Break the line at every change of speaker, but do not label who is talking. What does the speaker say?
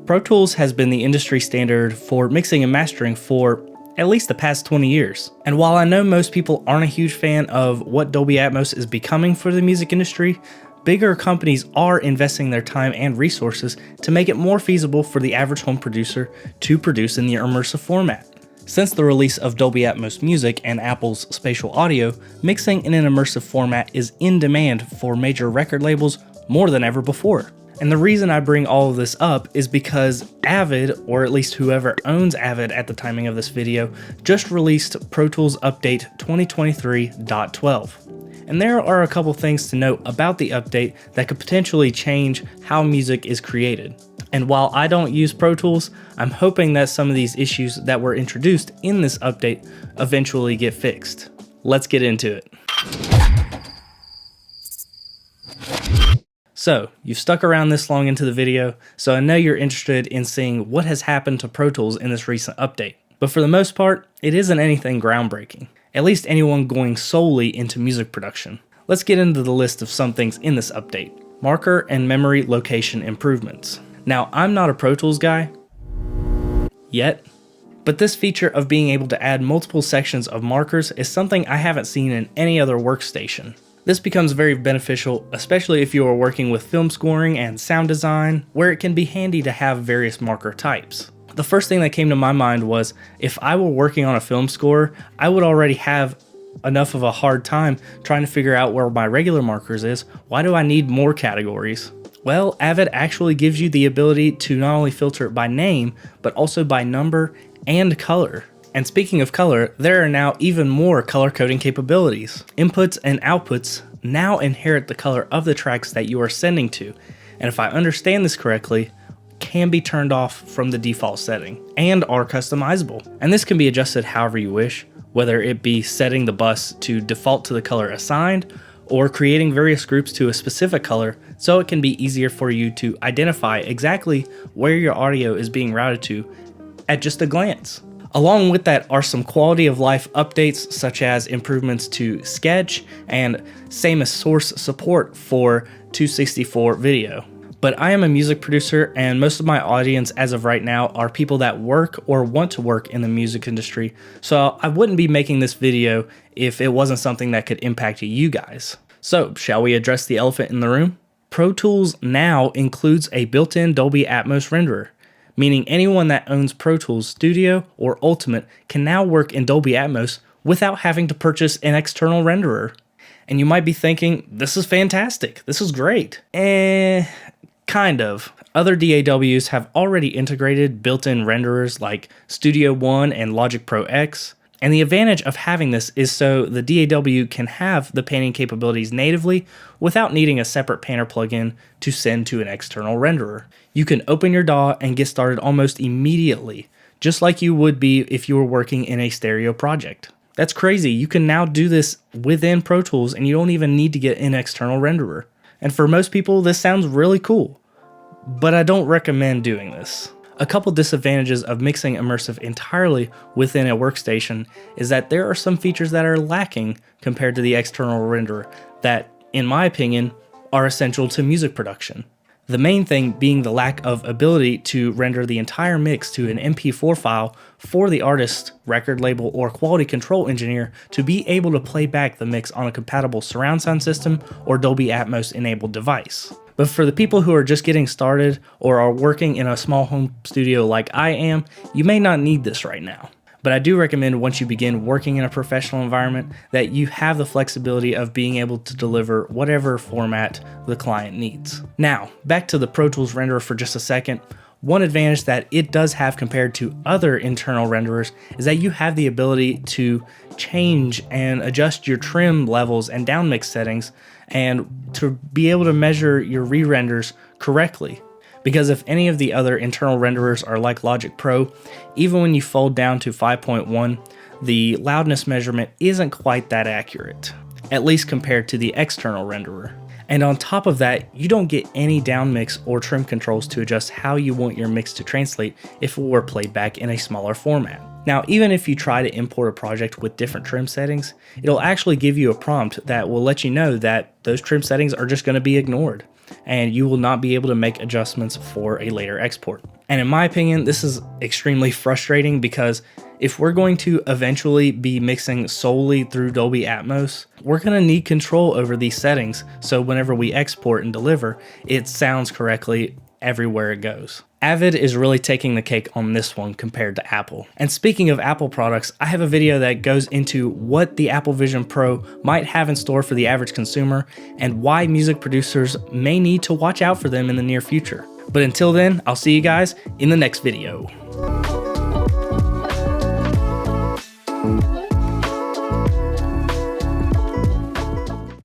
Pro Tools has been the industry standard for mixing and mastering for at least the past 20 years. And while I know most people aren't a huge fan of what Dolby Atmos is becoming for the music industry, bigger companies are investing their time and resources to make it more feasible for the average home producer to produce in the immersive format. Since the release of Dolby Atmos Music and Apple's spatial audio, mixing in an immersive format is in demand for major record labels more than ever before. And the reason I bring all of this up is because Avid, or at least whoever owns Avid at the timing of this video, just released Pro Tools Update 2023.12. And there are a couple things to note about the update that could potentially change how music is created. And while I don't use Pro Tools, I'm hoping that some of these issues that were introduced in this update eventually get fixed. Let's get into it. So, you've stuck around this long into the video, so I know you're interested in seeing what has happened to Pro Tools in this recent update. But for the most part, it isn't anything groundbreaking, at least anyone going solely into music production. Let's get into the list of some things in this update. Marker and memory location improvements. Now, I'm not a Pro Tools guy, yet, but this feature of being able to add multiple sections of markers is something I haven't seen in any other workstation. This becomes very beneficial, especially if you are working with film scoring and sound design, where it can be handy to have various marker types. The first thing that came to my mind was, if I were working on a film score, I would already have enough of a hard time trying to figure out where my regular markers is. Why do I need more categories? Well, Avid actually gives you the ability to not only filter it by name, but also by number and color. And speaking of color, there are now even more color coding capabilities. Inputs and outputs now inherit the color of the tracks that you are sending to, and if I understand this correctly, can be turned off from the default setting, and are customizable. And this can be adjusted however you wish, whether it be setting the bus to default to the color assigned, or creating various groups to a specific color so it can be easier for you to identify exactly where your audio is being routed to at just a glance. Along with that are some quality of life updates, such as improvements to Sketch and same as source support for 264 video. But I am a music producer, and most of my audience as of right now are people that work or want to work in the music industry, so I wouldn't be making this video if it wasn't something that could impact you guys. So, shall we address the elephant in the room? Pro Tools now includes a built-in Dolby Atmos renderer, meaning anyone that owns Pro Tools Studio or Ultimate can now work in Dolby Atmos without having to purchase an external renderer. And you might be thinking, this is fantastic, this is great. Kind of. Other DAWs have already integrated built-in renderers like Studio One and Logic Pro X, and the advantage of having this is so the DAW can have the panning capabilities natively without needing a separate panner plugin to send to an external renderer. You can open your DAW and get started almost immediately, just like you would be if you were working in a stereo project. That's crazy, you can now do this within Pro Tools and you don't even need to get an external renderer. And for most people, this sounds really cool, but I don't recommend doing this. A couple disadvantages of mixing immersive entirely within a workstation is that there are some features that are lacking compared to the external renderer that, in my opinion, are essential to music production. The main thing being the lack of ability to render the entire mix to an MP4 file for the artist, record label, or quality control engineer to be able to play back the mix on a compatible surround sound system or Dolby Atmos enabled device. But for the people who are just getting started or are working in a small home studio like I am, you may not need this right now. But I do recommend once you begin working in a professional environment that you have the flexibility of being able to deliver whatever format the client needs. Now, back to the Pro Tools renderer for just a second. One advantage that it does have compared to other internal renderers is that you have the ability to change and adjust your trim levels and downmix settings and to be able to measure your re-renders correctly. Because if any of the other internal renderers are like Logic Pro, even when you fold down to 5.1, the loudness measurement isn't quite that accurate, at least compared to the external renderer. And on top of that, you don't get any downmix or trim controls to adjust how you want your mix to translate if it were played back in a smaller format. Now, even if you try to import a project with different trim settings, it'll actually give you a prompt that will let you know that those trim settings are just going to be ignored. and you will not be able to make adjustments for a later export. And in my opinion, this is extremely frustrating because if we're going to eventually be mixing solely through Dolby Atmos, we're going to need control over these settings, so whenever we export and deliver, it sounds correctly everywhere it goes. Avid is really taking the cake on this one compared to Apple. And speaking of Apple products, I have a video that goes into what the Apple Vision Pro might have in store for the average consumer and why music producers may need to watch out for them in the near future. But until then, I'll see you guys in the next video.